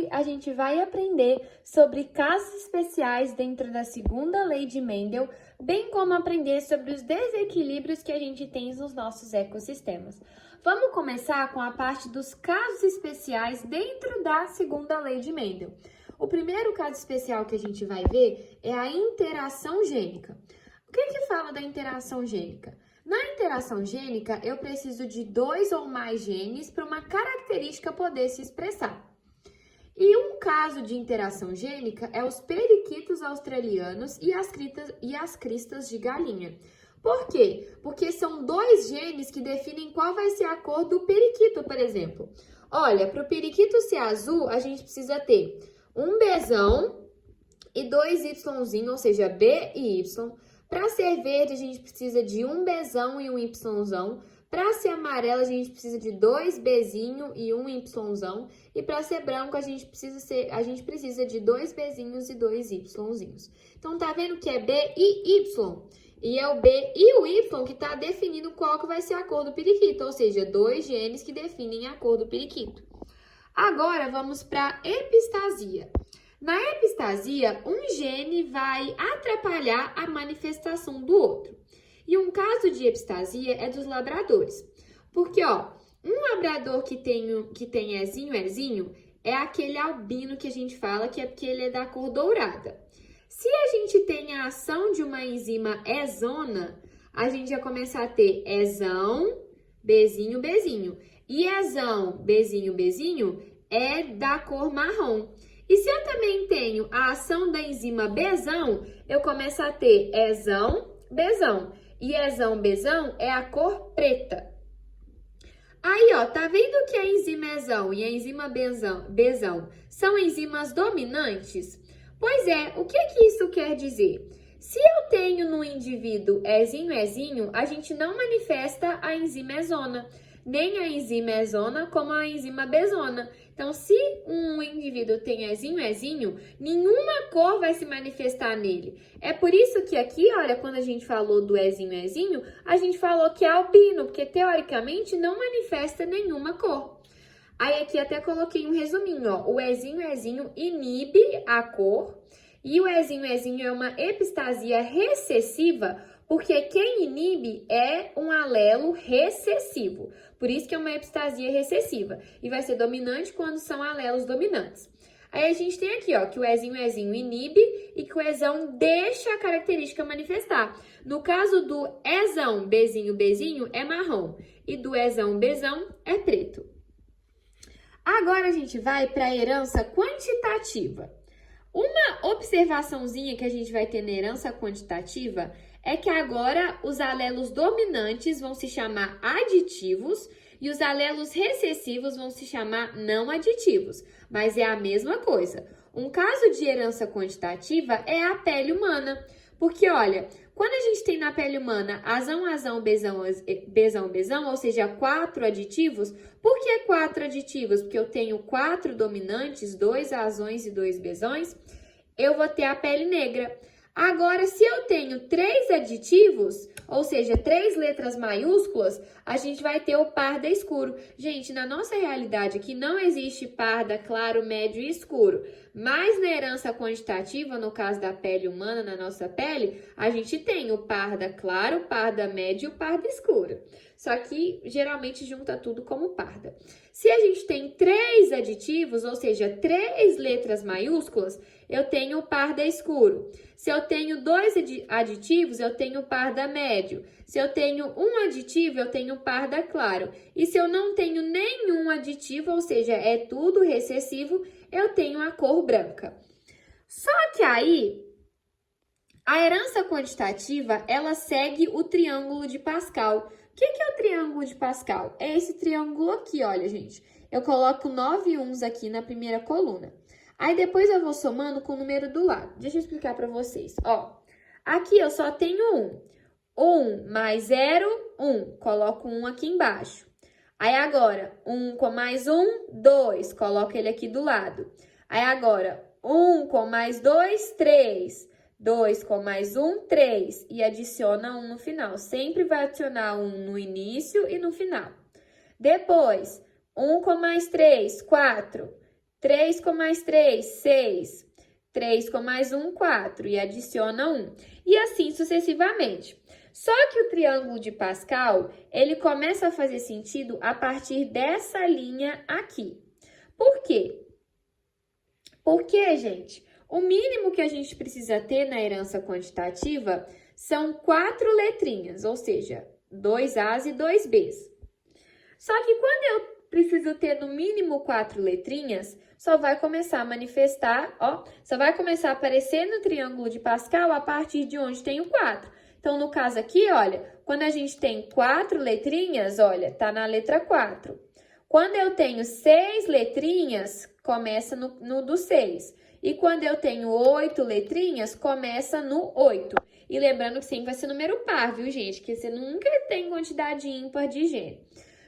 Hoje a gente vai aprender sobre casos especiais dentro da segunda lei de Mendel, bem como aprender sobre os desequilíbrios que a gente tem nos nossos ecossistemas. Vamos começar com a parte dos casos especiais dentro da segunda lei de Mendel. O primeiro caso especial que a gente vai ver é a interação gênica. O que fala da interação gênica? Na interação gênica, eu preciso de 2 ou mais genes para uma característica poder se expressar. E um caso de interação gênica é os periquitos australianos e as cristas de galinha. Por quê? Porque são 2 genes que definem qual vai ser a cor do periquito, por exemplo. Olha, para o periquito ser azul, a gente precisa ter um Bzão e 2 Yzinhos, ou seja, B e Y. Para ser verde, a gente precisa de um Bzão e um Yzão. Para ser amarelo, a gente precisa de 2 Bzinho e um Yzão. E para ser branco, a gente precisa de 2 Bzinhos e 2 Yzinhos. Então, tá vendo que é B e Y? E é o B e o Y que tá definindo qual que vai ser a cor do periquito. Ou seja, 2 genes que definem a cor do periquito. Agora, vamos para epistasia. Na epistasia, um gene vai atrapalhar a manifestação do outro. E um caso de epistasia é dos labradores. Porque, ó, um labrador que tem Ezinho, é aquele albino que a gente fala que é porque ele é da cor dourada. Se a gente tem a ação de uma enzima ezona, a gente vai começar a ter Ezão, Bzinho. E Ezão, Bzinho é da cor marrom. E se eu também tenho a ação da enzima Bzão, eu começo a ter Ezão, Bzão. E Ezão, Bzão é a cor preta. Aí, ó, tá vendo que a enzima Ezão e a enzima Bzão são enzimas dominantes? Pois é, o que isso quer dizer? Se eu tenho no indivíduo Ezinho, a gente não manifesta a enzima ezona, nem a enzima ezona como a enzima Bzona. Então, se um indivíduo tem Ezinho, nenhuma cor vai se manifestar nele. É por isso que aqui, olha, quando a gente falou do Ezinho, a gente falou que é albino, porque teoricamente não manifesta nenhuma cor. Aí aqui até coloquei um resuminho, ó. O Ezinho inibe a cor e o Ezinho é uma epistasia recessiva, porque quem inibe é um alelo recessivo. Por isso que é uma epistasia recessiva. E vai ser dominante quando são alelos dominantes. Aí a gente tem aqui, ó, que o Ezinho inibe e que o Ezão deixa a característica manifestar. No caso do Ezão, Bzinho, é marrom. E do Ezão, Bzão, é preto. Agora a gente vai para a herança quantitativa. Uma observaçãozinha que a gente vai ter na herança quantitativa é que agora os alelos dominantes vão se chamar aditivos e os alelos recessivos vão se chamar não aditivos, mas é a mesma coisa. Um caso de herança quantitativa é a pele humana, porque olha, quando a gente tem na pele humana azão, Bzão, ou seja, 4 aditivos, por que 4 aditivos? Porque eu tenho 4 dominantes, 2 azões e 2 Bzões, eu vou ter a pele negra. Agora, se eu tenho 3 aditivos, ou seja, 3 letras maiúsculas, a gente vai ter o parda escuro. Gente, na nossa realidade aqui não existe parda claro, médio e escuro. Mas na herança quantitativa, no caso da pele humana, na nossa pele, a gente tem o parda claro, o parda médio e o parda escuro. Só que geralmente junta tudo como parda. Se a gente tem 3 aditivos, ou seja, 3 letras maiúsculas, eu tenho o parda escuro. Se eu tenho 2 aditivos, eu tenho parda médio. Se eu tenho um aditivo, eu tenho parda claro. E se eu não tenho nenhum aditivo, ou seja, é tudo recessivo, eu tenho a cor branca. Só que aí, a herança quantitativa, ela segue o triângulo de Pascal. O que é o triângulo de Pascal? É esse triângulo aqui, olha, gente. Eu coloco 9 uns aqui na primeira coluna. Aí depois eu vou somando com o número do lado. Deixa eu explicar para vocês. Ó, aqui eu só tenho 1. 1 mais 0, 1. Coloco 1 aqui embaixo. Aí agora, 1 com mais 1, 2. Coloco ele aqui do lado. Aí agora, 1 com mais 2, 3. 2 com mais 1, 3. E adiciona 1 no final. Sempre vai adicionar 1 no início e no final. Depois, 1 com mais 3, 4. 3 com mais 3, 6. 3 com mais 1, 4. E adiciona 1. E assim sucessivamente. Só que o triângulo de Pascal, ele começa a fazer sentido a partir dessa linha aqui. Por quê? Porque, gente, o mínimo que a gente precisa ter na herança quantitativa são 4 letrinhas, ou seja, 2 A's e 2 B's. Só que quando eu preciso ter no mínimo 4 letrinhas, só vai começar a manifestar, ó, só vai começar a aparecer no triângulo de Pascal a partir de onde tem o 4. Então, no caso aqui, olha, quando a gente tem 4 letrinhas, olha, tá na letra 4. Quando eu tenho 6 letrinhas, começa no do 6. E quando eu tenho 8 letrinhas, começa no 8. E lembrando que sempre vai ser número par, viu, gente? Que você nunca tem quantidade ímpar de gênero.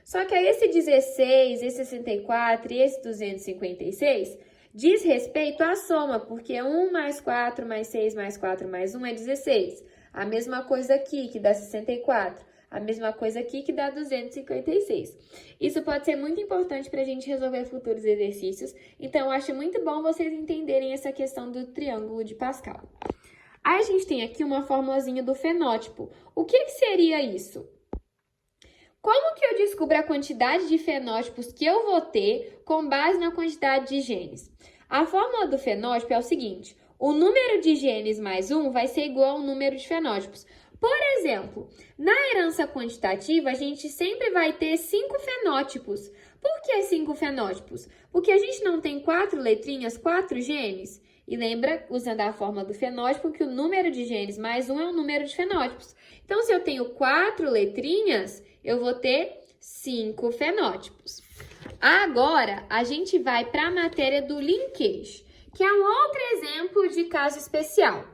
Só que aí esse 16, esse 64 e esse 256 diz respeito à soma, porque 1 mais 4 mais 6 mais 4 mais 1 é 16. A mesma coisa aqui, que dá 64. A mesma coisa aqui, que dá 256. Isso pode ser muito importante para a gente resolver futuros exercícios. Então, eu acho muito bom vocês entenderem essa questão do triângulo de Pascal. Aí, a gente tem aqui uma formulazinha do fenótipo. O que seria isso? Como que eu descubro a quantidade de fenótipos que eu vou ter com base na quantidade de genes? A fórmula do fenótipo é o seguinte: o número de genes mais 1 vai ser igual ao número de fenótipos. Por exemplo, na herança quantitativa, a gente sempre vai ter 5 fenótipos. Por que 5 fenótipos? Porque a gente não tem 4 letrinhas, 4 genes. E lembra, usando a fórmula do fenótipo, que o número de genes mais 1 é o número de fenótipos. Então, se eu tenho 4 letrinhas, eu vou ter 5 fenótipos. Agora, a gente vai para a matéria do linkage, que é um outro exemplo de caso especial.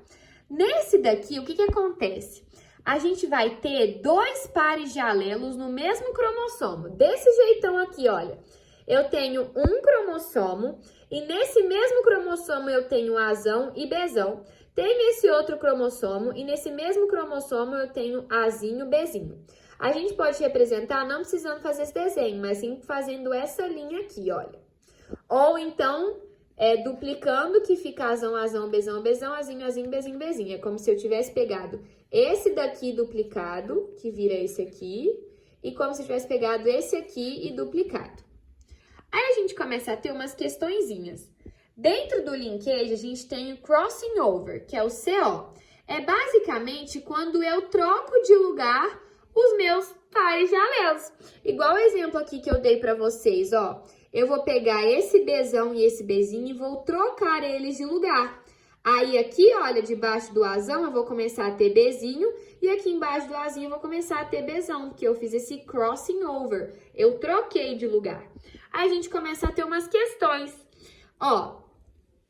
Nesse daqui, o que acontece? A gente vai ter 2 pares de alelos no mesmo cromossomo. Desse jeitão aqui, olha. Eu tenho um cromossomo e nesse mesmo cromossomo eu tenho Azão e Bzão. Tem esse outro cromossomo e nesse mesmo cromossomo eu tenho Azinho, Bzinho. A gente pode representar não precisando fazer esse desenho, mas sim fazendo essa linha aqui, olha. Ou então, duplicando, que fica Azão, Azão, Bzão, Bzão, Azinho, Azinho, Bzinho, Bzinho. É como se eu tivesse pegado esse daqui duplicado, que vira esse aqui, e como se eu tivesse pegado esse aqui e duplicado. Aí a gente começa a ter umas questõezinhas. Dentro do linkage, a gente tem o crossing over, que é o CO. É basicamente quando eu troco de lugar os meus pares de alelos. Igual o exemplo aqui que eu dei para vocês, ó. Eu vou pegar esse Bzão e esse Bzinho e vou trocar eles de lugar. Aí aqui, olha, debaixo do Azão eu vou começar a ter Bzinho e aqui embaixo do Azinho eu vou começar a ter Bzão, porque eu fiz esse crossing over. Eu troquei de lugar. Aí a gente começa a ter umas questões. Ó,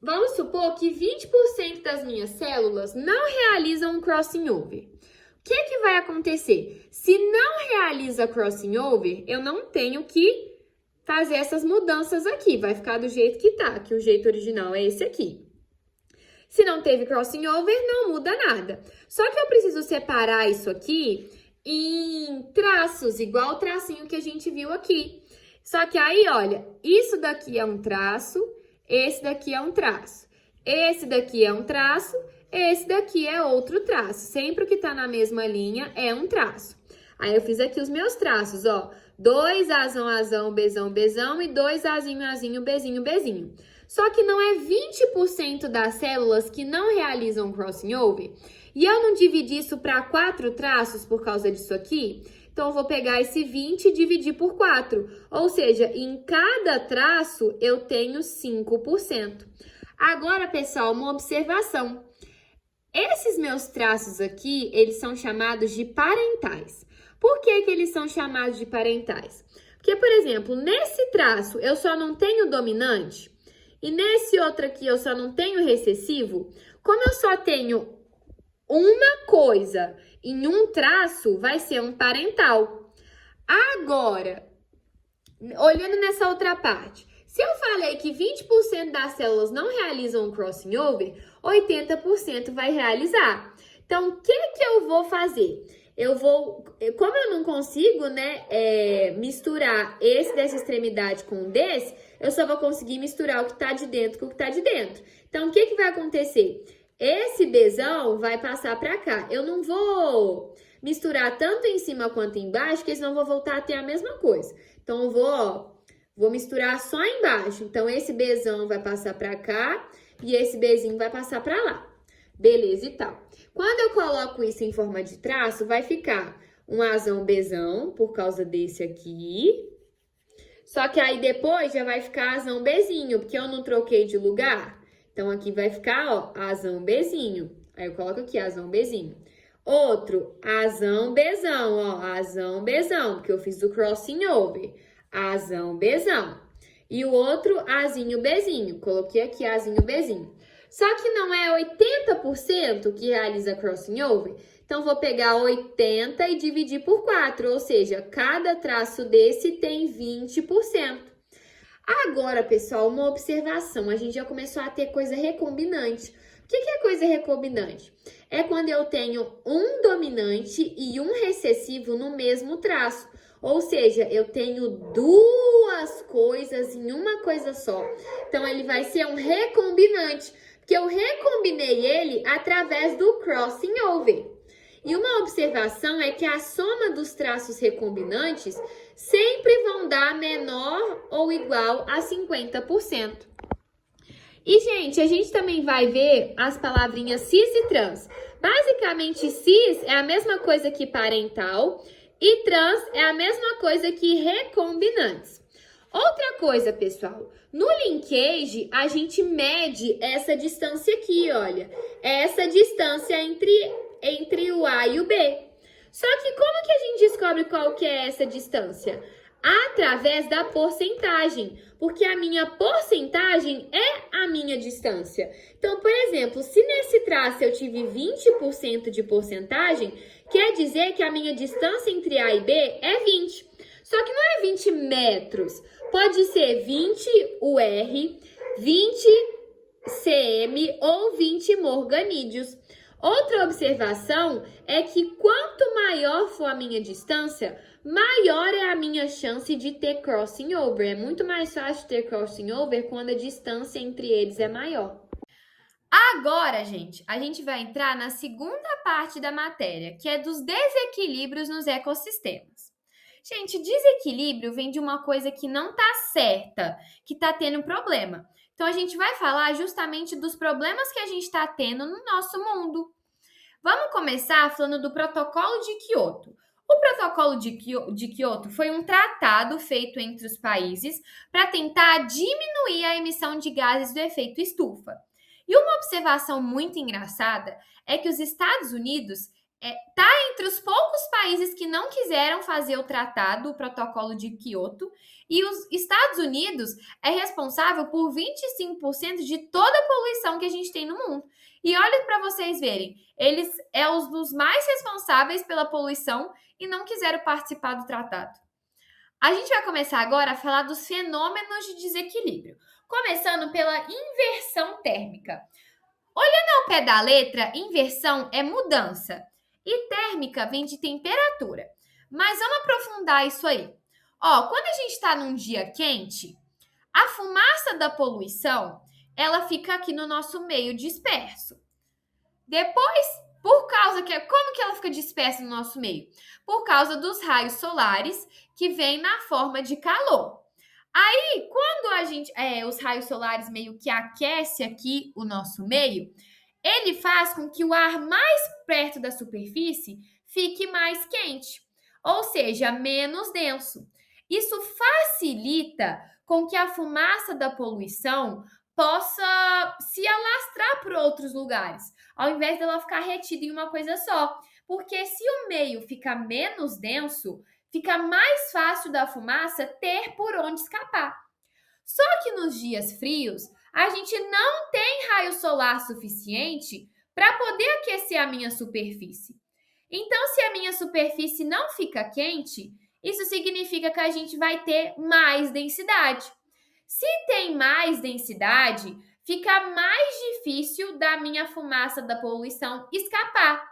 vamos supor que 20% das minhas células não realizam um crossing over. O que vai acontecer? Se não realiza crossing over, eu não tenho que fazer essas mudanças aqui. Vai ficar do jeito que tá, que o jeito original é esse aqui. Se não teve crossing over, não muda nada. Só que eu preciso separar isso aqui em traços, igual o tracinho que a gente viu aqui. Só que aí, olha, isso daqui é um traço, esse daqui é um traço. Esse daqui é um traço, esse daqui é outro traço. Sempre o que tá na mesma linha é um traço. Aí eu fiz aqui os meus traços, ó. 2 Azão, Azão, Bzão, Bzão e 2 Azinho, Azinho, Bzinho, Bzinho. Só que não é 20% das células que não realizam crossing over. E eu não dividi isso para 4 traços por causa disso aqui. Então, eu vou pegar esse 20 e dividir por 4. Ou seja, em cada traço eu tenho 5%. Agora, pessoal, uma observação. Esses meus traços aqui, eles são chamados de parentais. Por que eles são chamados de parentais? Porque, por exemplo, nesse traço eu só não tenho dominante e nesse outro aqui eu só não tenho recessivo. Como eu só tenho uma coisa em um traço, vai ser um parental. Agora, olhando nessa outra parte, se eu falei que 20% das células não realizam crossing over, 80% vai realizar. Então, o que eu vou fazer? como eu não consigo, né, misturar esse dessa extremidade com o desse, eu só vou conseguir misturar o que tá de dentro com o que tá de dentro. Então, o que que vai acontecer? Esse Bzão vai passar pra cá. Eu não vou misturar tanto em cima quanto embaixo, porque senão eu vou voltar a ter a mesma coisa. Então, eu vou misturar só embaixo. Então, esse Bzão vai passar pra cá e esse Bzinho vai passar pra lá. Beleza e tal. Quando eu coloco isso em forma de traço, vai ficar um Azão Bzão, por causa desse aqui. Só que aí depois já vai ficar Azão Bzinho, porque eu não troquei de lugar. Então, aqui vai ficar, ó, Azão Bzinho. Aí eu coloco aqui, Azão Bzinho. Outro, Azão Bzão, ó, Azão Bzão, porque eu fiz o crossing over. Azão Bzão. E o outro, Azinho Bzinho. Coloquei aqui, Azinho Bzinho. Só que não é 80% que realiza crossing over. Então, vou pegar 80 e dividir por 4, ou seja, cada traço desse tem 20%. Agora, pessoal, uma observação. A gente já começou a ter coisa recombinante. O que é coisa recombinante? É quando eu tenho um dominante e um recessivo no mesmo traço. Ou seja, eu tenho duas coisas em uma coisa só. Então, ele vai ser um recombinante, porque eu recombinei ele através do crossing over. E uma observação é que a soma dos traços recombinantes sempre vão dar menor ou igual a 50%. E, gente, a gente também vai ver as palavrinhas cis e trans. Basicamente, cis é a mesma coisa que parental e trans é a mesma coisa que recombinantes. Outra coisa, pessoal, no linkage, a gente mede essa distância aqui, olha. Essa distância entre o A e o B. Só que como que a gente descobre qual que é essa distância? Através da porcentagem, porque a minha porcentagem é a minha distância. Então, por exemplo, se nesse traço eu tive 20% de porcentagem, quer dizer que a minha distância entre A e B é 20. Só que não é 20 metros, pode ser 20 UR, 20 cm ou 20 morganídeos. Outra observação é que quanto maior for a minha distância, maior é a minha chance de ter crossing over. É muito mais fácil ter crossing over quando a distância entre eles é maior. Agora, gente, a gente vai entrar na segunda parte da matéria, que é dos desequilíbrios nos ecossistemas. Gente, desequilíbrio vem de uma coisa que não tá certa, que tá tendo problema. Então, a gente vai falar justamente dos problemas que a gente está tendo no nosso mundo. Vamos começar falando do Protocolo de Kyoto. O Protocolo de Kyoto foi um tratado feito entre os países para tentar diminuir a emissão de gases do efeito estufa. E uma observação muito engraçada é que os Estados Unidos está entre os poucos países que não quiseram fazer o tratado, o Protocolo de Kyoto, e os Estados Unidos é responsável por 25% de toda a poluição que a gente tem no mundo. E olha para vocês verem, eles é um dos mais responsáveis pela poluição e não quiseram participar do tratado. A gente vai começar agora a falar dos fenômenos de desequilíbrio, começando pela inversão térmica. Olhando ao pé da letra, inversão é mudança e térmica vem de temperatura. Mas vamos aprofundar isso aí. Ó, quando a gente está num dia quente, a fumaça da poluição, ela fica aqui no nosso meio disperso. Depois, como que ela fica dispersa no nosso meio? Por causa dos raios solares que vêm na forma de calor. Aí, quando os raios solares meio que aquecem aqui o nosso meio, ele faz com que o ar mais perto da superfície fique mais quente, ou seja, menos denso. Isso facilita com que a fumaça da poluição possa se alastrar por outros lugares, ao invés dela ficar retida em uma coisa só. Porque se o meio fica menos denso, fica mais fácil da fumaça ter por onde escapar. Só que nos dias frios, a gente não tem raio solar suficiente para poder aquecer a minha superfície. Então, se a minha superfície não fica quente, isso significa que a gente vai ter mais densidade. Se tem mais densidade, fica mais difícil da minha fumaça da poluição escapar.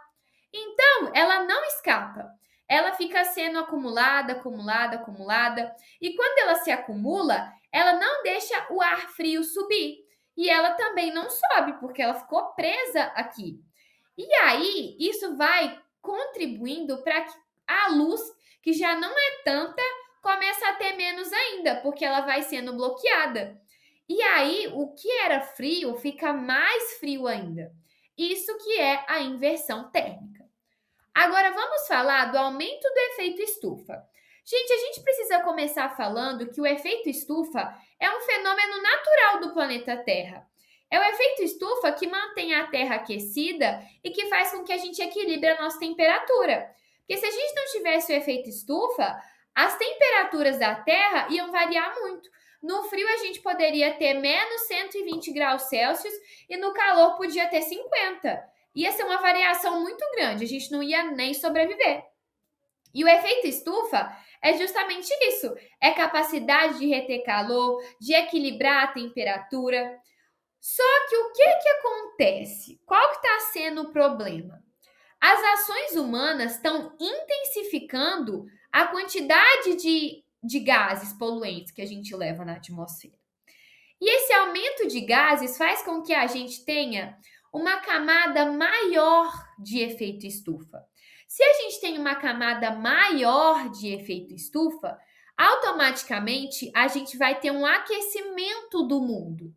Então, ela não escapa. Ela fica sendo acumulada, acumulada, acumulada. E quando ela se acumula, ela não deixa o ar frio subir. E ela também não sobe, porque ela ficou presa aqui. E aí, isso vai contribuindo para que a luz, que já não é tanta, comece a ter menos ainda, porque ela vai sendo bloqueada. E aí, o que era frio fica mais frio ainda. Isso que é a inversão térmica. Agora vamos falar do aumento do efeito estufa. Gente, a gente precisa começar falando que o efeito estufa é um fenômeno natural do planeta Terra. É o efeito estufa que mantém a Terra aquecida e que faz com que a gente equilibre a nossa temperatura. Porque se a gente não tivesse o efeito estufa, as temperaturas da Terra iam variar muito. No frio a gente poderia ter menos 120 graus Celsius e no calor podia ter 50. Ia ser uma variação muito grande, a gente não ia nem sobreviver. E o efeito estufa é justamente isso, é capacidade de reter calor, de equilibrar a temperatura. Só que o que acontece? Qual que está sendo o problema? As ações humanas estão intensificando a quantidade de gases poluentes que a gente leva na atmosfera. E esse aumento de gases faz com que a gente tenha uma camada maior de efeito estufa. Se a gente tem uma camada maior de efeito estufa, automaticamente a gente vai ter um aquecimento do mundo,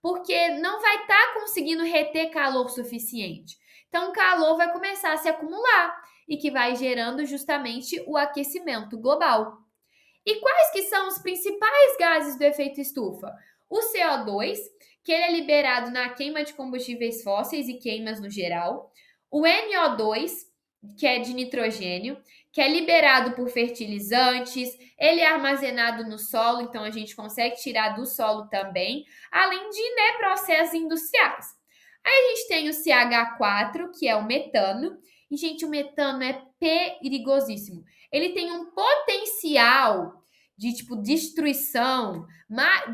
porque não vai estar conseguindo reter calor suficiente. Então, o calor vai começar a se acumular e que vai gerando justamente o aquecimento global. E quais que são os principais gases do efeito estufa? O CO2, que ele é liberado na queima de combustíveis fósseis e queimas no geral. O NO2, que é de nitrogênio, que é liberado por fertilizantes, ele é armazenado no solo, então a gente consegue tirar do solo também, além de processos industriais. Aí a gente tem o CH4, que é o metano, e, gente, o metano é perigosíssimo. Ele tem um potencial de, destruição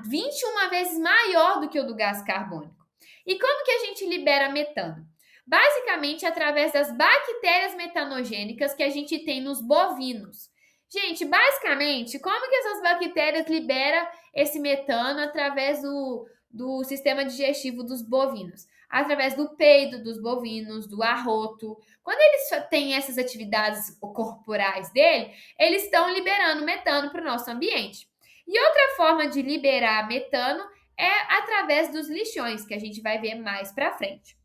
21 vezes maior do que o do gás carbônico. E como que a gente libera metano? Basicamente, através das bactérias metanogênicas que a gente tem nos bovinos. Gente, basicamente, como que essas bactérias liberam esse metano através do sistema digestivo dos bovinos? Através do peido dos bovinos, do arroto. Quando eles têm essas atividades corporais dele, eles estão liberando metano para o nosso ambiente. E outra forma de liberar metano é através dos lixões, que a gente vai ver mais para frente.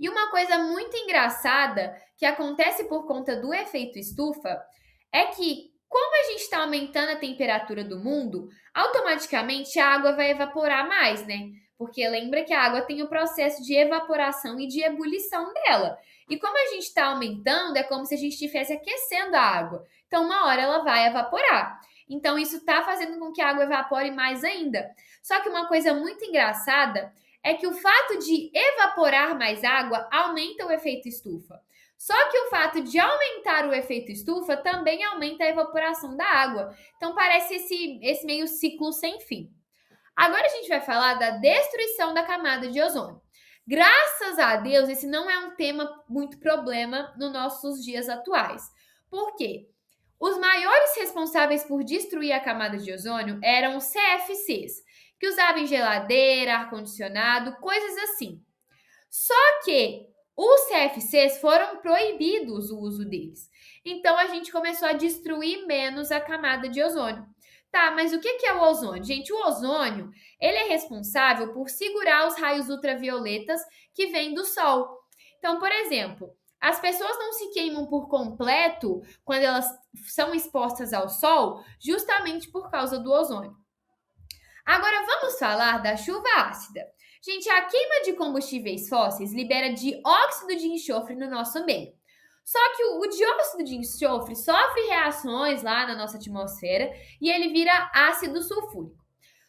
E uma coisa muito engraçada que acontece por conta do efeito estufa é que, como a gente está aumentando a temperatura do mundo, automaticamente a água vai evaporar mais, né? Porque lembra que a água tem o processo de evaporação e de ebulição dela. E como a gente está aumentando, é como se a gente estivesse aquecendo a água. Então, uma hora ela vai evaporar. Então, isso está fazendo com que a água evapore mais ainda. Só que uma coisa muito engraçada é que o fato de evaporar mais água aumenta o efeito estufa. Só que o fato de aumentar o efeito estufa também aumenta a evaporação da água. Então, parece esse meio ciclo sem fim. Agora a gente vai falar da destruição da camada de ozônio. Graças a Deus, esse não é um tema muito problema nos nossos dias atuais. Por quê? Os maiores responsáveis por destruir a camada de ozônio eram os CFCs, que usavam em geladeira, ar-condicionado, coisas assim. Só que os CFCs foram proibidos o uso deles. Então, a gente começou a destruir menos a camada de ozônio. Tá, mas o que é o ozônio? Gente, o ozônio, ele é responsável por segurar os raios ultravioletas que vêm do sol. Então, por exemplo, as pessoas não se queimam por completo quando elas são expostas ao sol, justamente por causa do ozônio. Agora, vamos falar da chuva ácida. Gente, a queima de combustíveis fósseis libera dióxido de enxofre no nosso meio. Só que o dióxido de enxofre sofre reações lá na nossa atmosfera e ele vira ácido sulfúrico.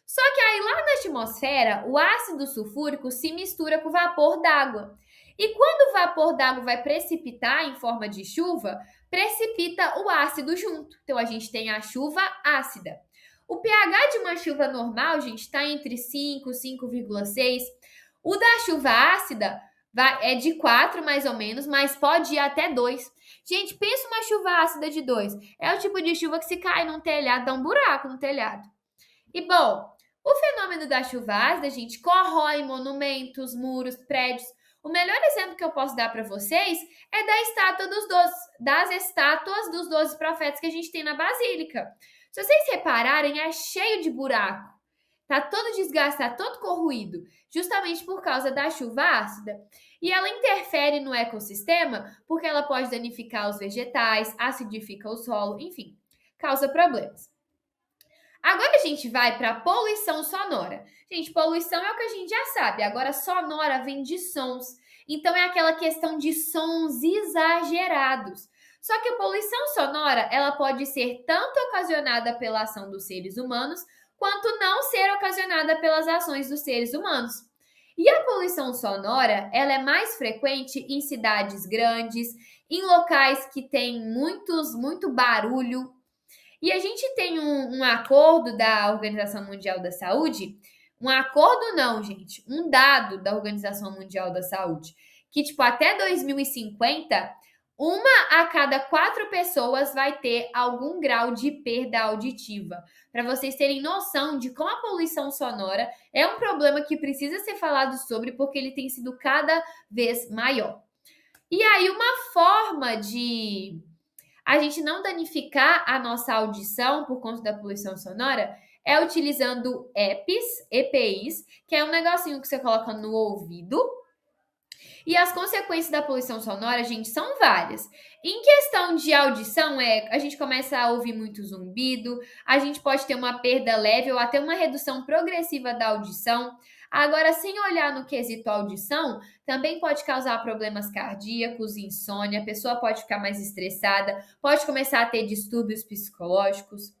Só que aí lá na atmosfera, o ácido sulfúrico se mistura com o vapor d'água. E quando o vapor d'água vai precipitar em forma de chuva, precipita o ácido junto. Então, a gente tem a chuva ácida. O pH de uma chuva normal, gente, está entre 5 e 5,6. O da chuva ácida É de 4, mais ou menos, mas pode ir até 2. Gente, pensa uma chuva ácida de 2. É o tipo de chuva que se cai num telhado, dá um buraco no telhado. E, bom, o fenômeno da chuva ácida, gente, corrói monumentos, muros, prédios. O melhor exemplo que eu posso dar para vocês é das estátuas dos 12 profetas que a gente tem na Basílica. Se vocês repararem, é cheio de buraco. Tá todo desgastado, todo corroído, justamente por causa da chuva ácida. E ela interfere no ecossistema porque ela pode danificar os vegetais, acidifica o solo, enfim, causa problemas. Agora a gente vai para poluição sonora. Gente, poluição é o que a gente já sabe. Agora, sonora vem de sons. Então, é aquela questão de sons exagerados. Só que a poluição sonora, ela pode ser tanto ocasionada pela ação dos seres humanos, quanto não ser ocasionada pelas ações dos seres humanos. E a poluição sonora, ela é mais frequente em cidades grandes, em locais que tem muito barulho. E a gente tem um acordo da Organização Mundial da Saúde, um acordo não, gente, um dado da Organização Mundial da Saúde, que, tipo, até 2050, uma a cada 4 pessoas vai ter algum grau de perda auditiva. Para vocês terem noção de como a poluição sonora é um problema que precisa ser falado sobre, porque ele tem sido cada vez maior. E aí, uma forma de a gente não danificar a nossa audição por conta da poluição sonora é utilizando EPIs, que é um negocinho que você coloca no ouvido. E as consequências da poluição sonora, gente, são várias. Em questão de audição, a gente começa a ouvir muito zumbido, a gente pode ter uma perda leve ou até uma redução progressiva da audição. Agora, sem olhar no quesito audição, também pode causar problemas cardíacos, insônia, a pessoa pode ficar mais estressada, pode começar a ter distúrbios psicológicos.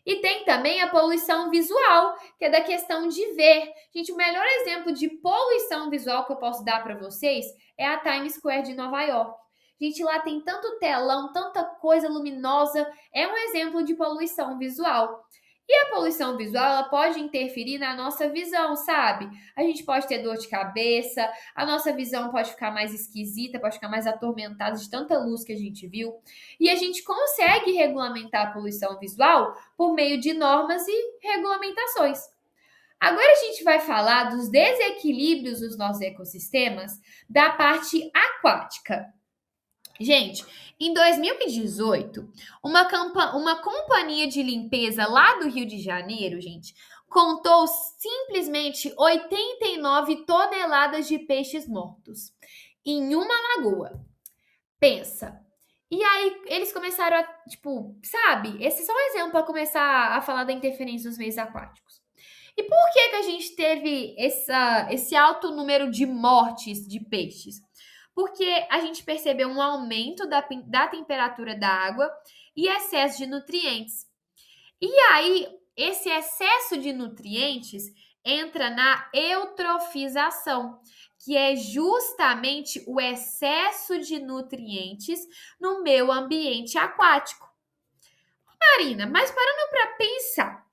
E tem também a poluição visual, que é da questão de ver. Gente, o melhor exemplo de poluição visual que eu posso dar para vocês é a Times Square de Nova York. Gente, lá tem tanto telão, tanta coisa luminosa, é um exemplo de poluição visual. E a poluição visual, ela pode interferir na nossa visão, sabe? A gente pode ter dor de cabeça, a nossa visão pode ficar mais esquisita, pode ficar mais atormentada de tanta luz que a gente viu. E a gente consegue regulamentar a poluição visual por meio de normas e regulamentações. Agora a gente vai falar dos desequilíbrios dos nossos ecossistemas da parte aquática. Gente, em 2018, uma companhia de limpeza lá do Rio de Janeiro, gente, contou simplesmente 89 toneladas de peixes mortos em uma lagoa. Pensa. E aí, eles começaram a, tipo, sabe? Esse é só um exemplo para começar a falar da interferência nos meios aquáticos. E por que a gente teve esse alto número de mortes de peixes? Porque a gente percebeu um aumento da temperatura da água e excesso de nutrientes. E aí, esse excesso de nutrientes entra na eutrofização, que é justamente o excesso de nutrientes no meio ambiente aquático. Marina, mas parando para pensar,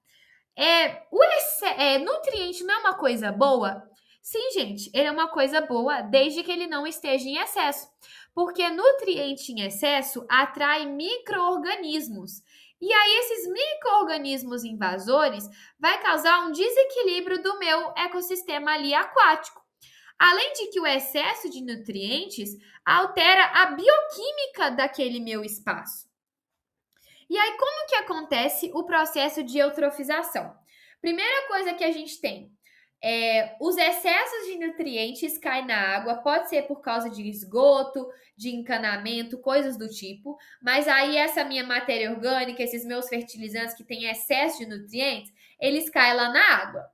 nutriente não é uma coisa boa? Sim, gente, ele é uma coisa boa desde que ele não esteja em excesso, porque nutriente em excesso atrai micro-organismos. E aí, esses micro-organismos invasores vai causar um desequilíbrio do meu ecossistema ali aquático. Além de que o excesso de nutrientes altera a bioquímica daquele meu espaço. E aí, como que acontece o processo de eutrofização? Primeira coisa que a gente tem, os excessos de nutrientes caem na água, pode ser por causa de esgoto, de encanamento, coisas do tipo, mas aí essa minha matéria orgânica, esses meus fertilizantes que têm excesso de nutrientes, eles caem lá na água.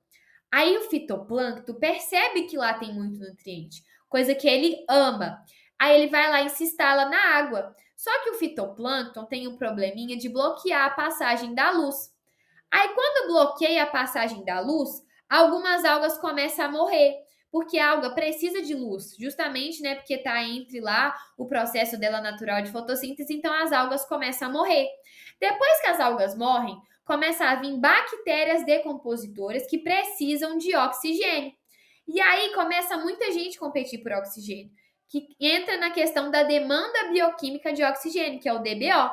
Aí o fitoplâncton percebe que lá tem muito nutriente, coisa que ele ama. Aí ele vai lá e se instala na água. Só que o fitoplâncton tem um probleminha de bloquear a passagem da luz. Aí quando bloqueia a passagem da luz, algumas algas começam a morrer, porque a alga precisa de luz, justamente, né, porque está entre lá o processo dela natural de fotossíntese, então as algas começam a morrer. Depois que as algas morrem, começa a vir bactérias decompositoras que precisam de oxigênio. E aí começa muita gente competir por oxigênio, que entra na questão da demanda bioquímica de oxigênio, que é o DBO.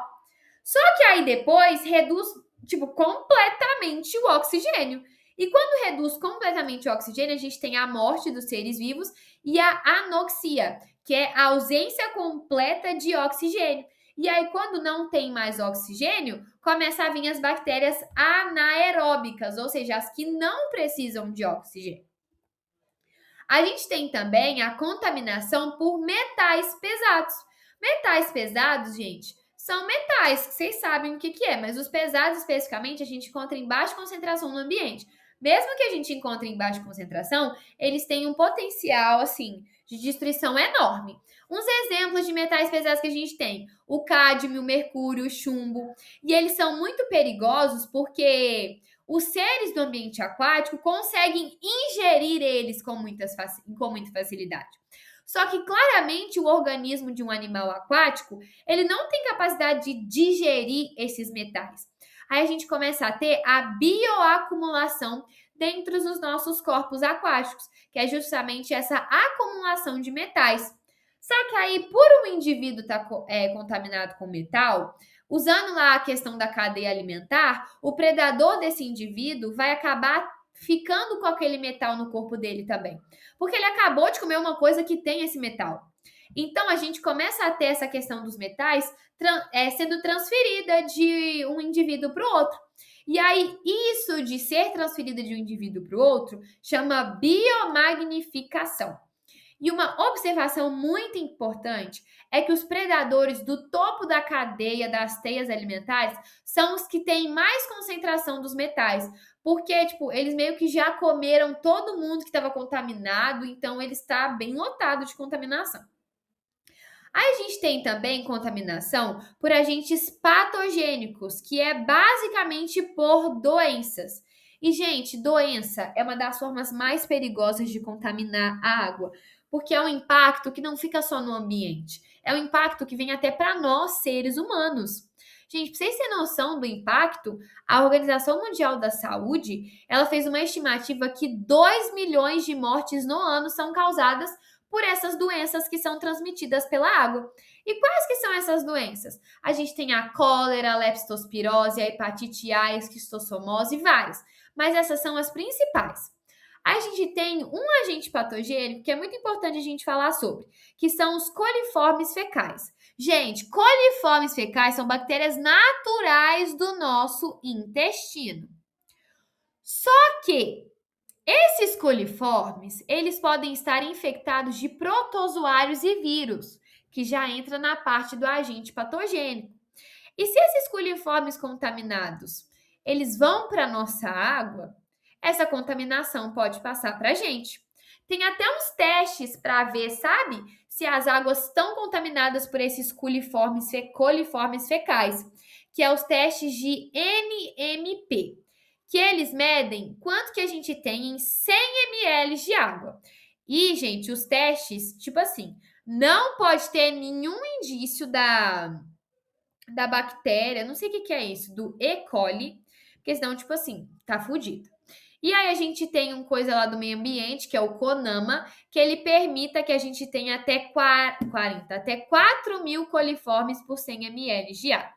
Só que aí depois reduz, tipo, completamente o oxigênio. E quando reduz completamente o oxigênio, a gente tem a morte dos seres vivos e a anoxia, que é a ausência completa de oxigênio. E aí, quando não tem mais oxigênio, começa a vir as bactérias anaeróbicas, ou seja, as que não precisam de oxigênio. A gente tem também a contaminação por metais pesados. Metais pesados, gente, são metais que vocês sabem o que é, mas os pesados especificamente a gente encontra em baixa concentração no ambiente. Mesmo que a gente encontre em baixa concentração, eles têm um potencial, assim, de destruição enorme. Uns exemplos de metais pesados que a gente tem: o cádmio, o mercúrio, o chumbo. E eles são muito perigosos porque os seres do ambiente aquático conseguem ingerir eles com muita facilidade. Só que claramente o organismo de um animal aquático, ele não tem capacidade de digerir esses metais. Aí a gente começa a ter a bioacumulação dentro dos nossos corpos aquáticos, que é justamente essa acumulação de metais. Só que aí, por um indivíduo estar contaminado com metal, usando lá a questão da cadeia alimentar, o predador desse indivíduo vai acabar ficando com aquele metal no corpo dele também. Porque ele acabou de comer uma coisa que tem esse metal. Então, a gente começa a ter essa questão dos metais sendo transferida de um indivíduo para o outro. E aí, isso de ser transferida de um indivíduo para o outro chama biomagnificação. E uma observação muito importante é que os predadores do topo da cadeia das teias alimentares são os que têm mais concentração dos metais, porque, tipo, eles meio que já comeram todo mundo que estava contaminado, então ele está bem lotado de contaminação. Aí a gente tem também contaminação por agentes patogênicos, que é basicamente por doenças. E, gente, doença é uma das formas mais perigosas de contaminar a água, porque é um impacto que não fica só no ambiente, é um impacto que vem até para nós, seres humanos. Gente, para vocês terem noção do impacto, a Organização Mundial da Saúde, ela fez uma estimativa que 2 milhões de mortes no ano são causadas por essas doenças que são transmitidas pela água. E quais que são essas doenças? A gente tem a cólera, a leptospirose, a hepatite A, a esquistossomose e várias. Mas essas são as principais. A gente tem um agente patogênico que é muito importante a gente falar sobre, que são os coliformes fecais. Gente, coliformes fecais são bactérias naturais do nosso intestino. Só que esses coliformes, eles podem estar infectados de protozoários e vírus, que já entra na parte do agente patogênico. E se esses coliformes contaminados, eles vão para a nossa água, essa contaminação pode passar para a gente. Tem até uns testes para ver, sabe, se as águas estão contaminadas por esses coliformes fecais, que é os testes de NMP, que eles medem quanto que a gente tem em 100 ml de água. E, gente, os testes, tipo assim, não pode ter nenhum indício da bactéria, não sei o que é isso, do E. coli, porque senão, tipo assim, tá fudido. E aí a gente tem uma coisa lá do meio ambiente, que é o CONAMA, que ele permita que a gente tenha até 4 mil coliformes por 100 ml de água.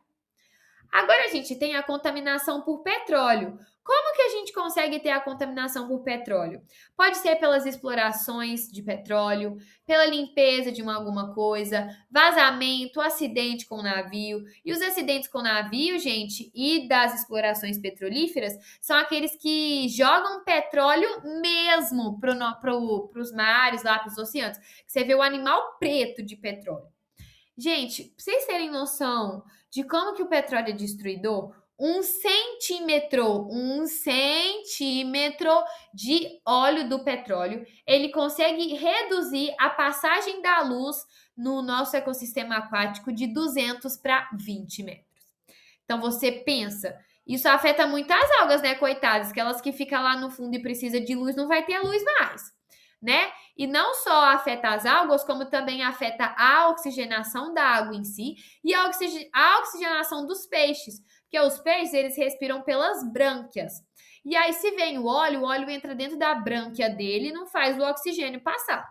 Agora a gente tem a contaminação por petróleo. Como que a gente consegue ter a contaminação por petróleo? Pode ser pelas explorações de petróleo, pela limpeza de alguma coisa, vazamento, acidente com navio. E os acidentes com navio, gente, e das explorações petrolíferas são aqueles que jogam petróleo mesmo para os mares, lá para os oceanos. Você vê o animal preto de petróleo. Gente, pra vocês terem noção de como que o petróleo é destruidor, 1 centímetro de óleo do petróleo, ele consegue reduzir a passagem da luz no nosso ecossistema aquático de 200 para 20 metros. Então, você pensa, isso afeta muito as algas, né, coitadas? Aquelas que ficam lá no fundo e precisam de luz, não vai ter luz mais, né? E não só afeta as algas, como também afeta a oxigenação da água em si e a oxigenação dos peixes, porque os peixes, eles respiram pelas brânquias. E aí, se vem o óleo entra dentro da brânquia dele e não faz o oxigênio passar.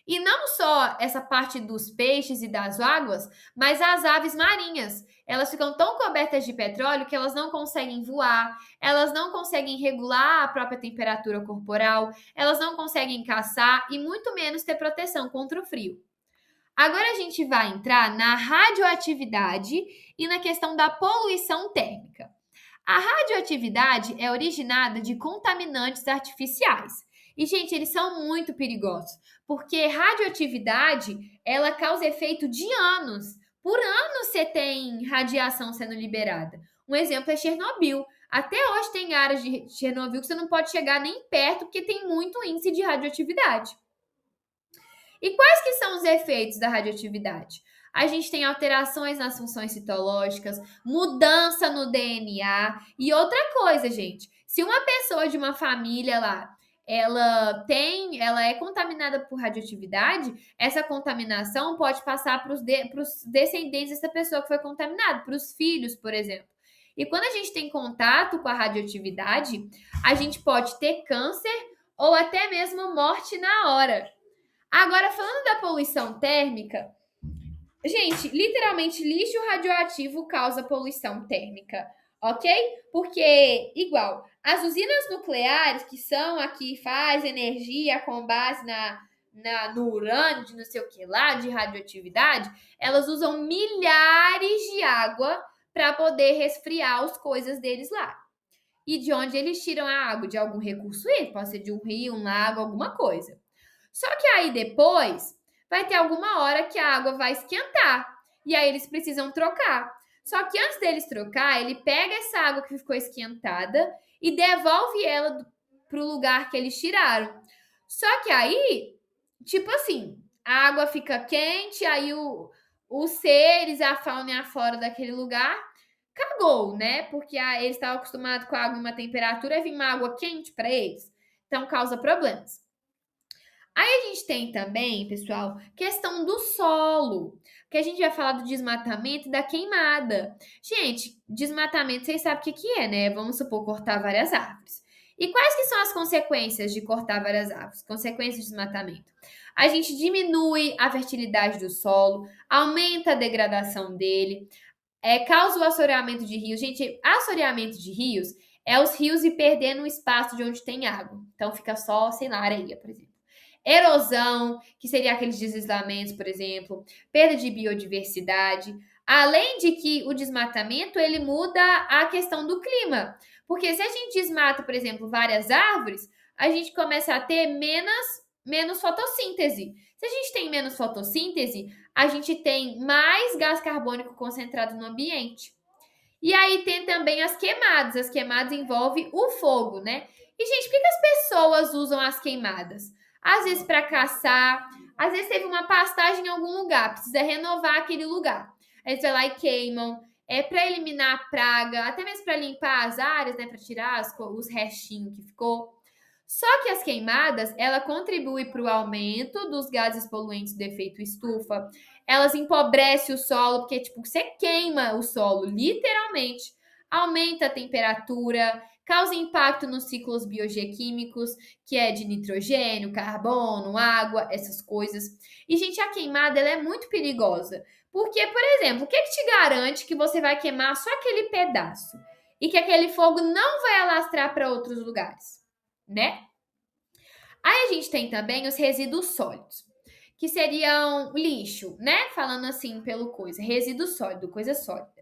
E não só essa parte dos peixes e das águas, mas as aves marinhas. Elas ficam tão cobertas de petróleo que elas não conseguem voar, elas não conseguem regular a própria temperatura corporal, elas não conseguem caçar e muito menos ter proteção contra o frio. Agora a gente vai entrar na radioatividade e na questão da poluição térmica. A radioatividade é originada de contaminantes artificiais. E, gente, eles são muito perigosos, porque radioatividade, ela causa efeito de anos. Por anos você tem radiação sendo liberada. Um exemplo é Chernobyl. Até hoje tem áreas de Chernobyl que você não pode chegar nem perto, porque tem muito índice de radioatividade. E quais que são os efeitos da radioatividade? A gente tem alterações nas funções citológicas, mudança no DNA e outra coisa, gente. Se uma pessoa de uma família lá, ela é contaminada por radioatividade, essa contaminação pode passar para os descendentes dessa pessoa que foi contaminada, para os filhos, por exemplo. E quando a gente tem contato com a radioatividade, a gente pode ter câncer ou até mesmo morte na hora. Agora, falando da poluição térmica, gente, literalmente lixo radioativo causa poluição térmica, ok? Porque, igual, as usinas nucleares, que são aqui, faz energia com base no urânio, de não sei o que lá, de radioatividade, elas usam milhares de água para poder resfriar as coisas deles lá. E de onde eles tiram a água? De algum recurso hídrico, pode ser de um rio, um lago, alguma coisa. Só que aí depois vai ter alguma hora que a água vai esquentar. E aí eles precisam trocar. Só que antes deles trocar, ele pega essa água que ficou esquentada e devolve ela pro lugar que eles tiraram. Só que aí, tipo assim, a água fica quente, aí os seres, a fauna e a flora daquele lugar cagou, né? Porque eles estavam acostumados com a água em uma temperatura e vinha uma água quente para eles. Então causa problemas. Aí a gente tem também, pessoal, questão do solo, que a gente vai falar do desmatamento e da queimada. Gente, desmatamento, vocês sabem o que é, né? Vamos supor, cortar várias árvores. E quais que são as consequências de cortar várias árvores? Consequências de desmatamento. A gente diminui a fertilidade do solo, aumenta a degradação dele, causa o assoreamento de rios. Gente, assoreamento de rios é os rios ir perdendo o espaço de onde tem água. Então fica só, sei lá, areia, por exemplo. Erosão, que seria aqueles deslizamentos, por exemplo, perda de biodiversidade, além de que o desmatamento ele muda a questão do clima, porque se a gente desmata, por exemplo, várias árvores, a gente começa a ter menos fotossíntese. Se a gente tem menos fotossíntese, a gente tem mais gás carbônico concentrado no ambiente. E aí tem também as queimadas. As queimadas envolvem o fogo, né? E, gente, por que as pessoas usam as queimadas? Às vezes para caçar, às vezes teve uma pastagem em algum lugar, precisa renovar aquele lugar. Aí eles vão lá e queimam, para eliminar a praga, até mesmo para limpar as áreas, né, para tirar os restinhos que ficou. Só que as queimadas, ela contribui para o aumento dos gases poluentes do efeito estufa. Elas empobrecem o solo, porque tipo, você queima o solo, literalmente. Aumenta a temperatura, causa impacto nos ciclos biogeoquímicos, que é de nitrogênio, carbono, água, essas coisas. E, gente, a queimada ela é muito perigosa. Porque, por exemplo, o que te garante que você vai queimar só aquele pedaço? E que aquele fogo não vai alastrar para outros lugares, né? Aí a gente tem também os resíduos sólidos, que seriam lixo, né? Falando assim pelo coisa, resíduo sólido, coisa sólida.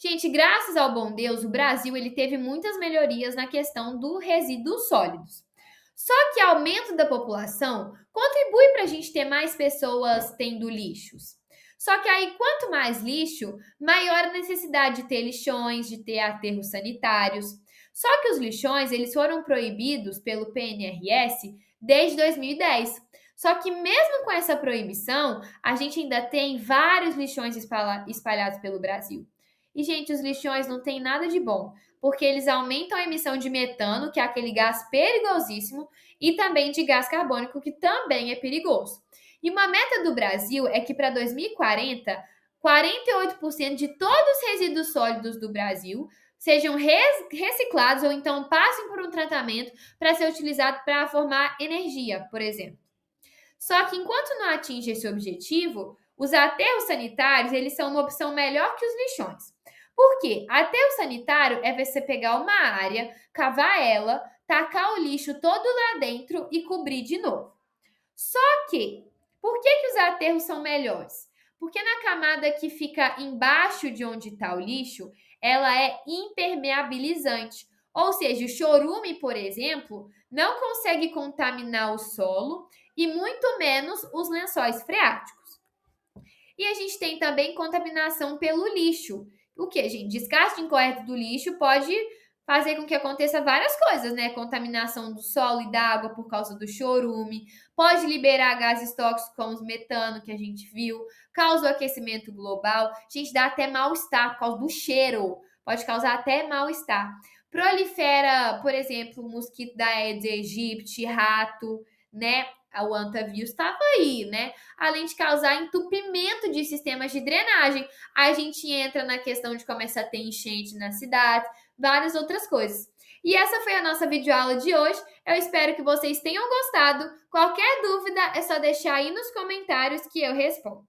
Gente, graças ao bom Deus, o Brasil ele teve muitas melhorias na questão dos resíduos sólidos. Só que o aumento da população contribui para a gente ter mais pessoas tendo lixos. Só que aí, quanto mais lixo, maior a necessidade de ter lixões, de ter aterros sanitários. Só que os lixões, eles foram proibidos pelo PNRS desde 2010. Só que mesmo com essa proibição, a gente ainda tem vários lixões espalhados pelo Brasil. E, gente, os lixões não têm nada de bom, porque eles aumentam a emissão de metano, que é aquele gás perigosíssimo, e também de gás carbônico, que também é perigoso. E uma meta do Brasil é que para 2040, 48% de todos os resíduos sólidos do Brasil sejam reciclados ou então passem por um tratamento para ser utilizado para formar energia, por exemplo. Só que enquanto não atinge esse objetivo, os aterros sanitários, eles são uma opção melhor que os lixões. Por quê? Aterro sanitário é você pegar uma área, cavar ela, tacar o lixo todo lá dentro e cobrir de novo. Só que, por que os aterros são melhores? Porque na camada que fica embaixo de onde está o lixo, ela é impermeabilizante. Ou seja, o chorume, por exemplo, não consegue contaminar o solo e muito menos os lençóis freáticos. E a gente tem também contaminação pelo lixo. O que, gente? Descarte incorreto do lixo pode fazer com que aconteça várias coisas, né? Contaminação do solo e da água por causa do chorume, pode liberar gases tóxicos como o metano, que a gente viu, causa o aquecimento global, gente, dá até mal-estar por causa do cheiro, pode causar até mal-estar. Prolifera, por exemplo, o mosquito da Aedes aegypti, rato, né? O antivírus estava aí, né? Além de causar entupimento de sistemas de drenagem. A gente entra na questão de começar a ter enchente na cidade, várias outras coisas. E essa foi a nossa videoaula de hoje. Eu espero que vocês tenham gostado. Qualquer dúvida é só deixar aí nos comentários que eu respondo.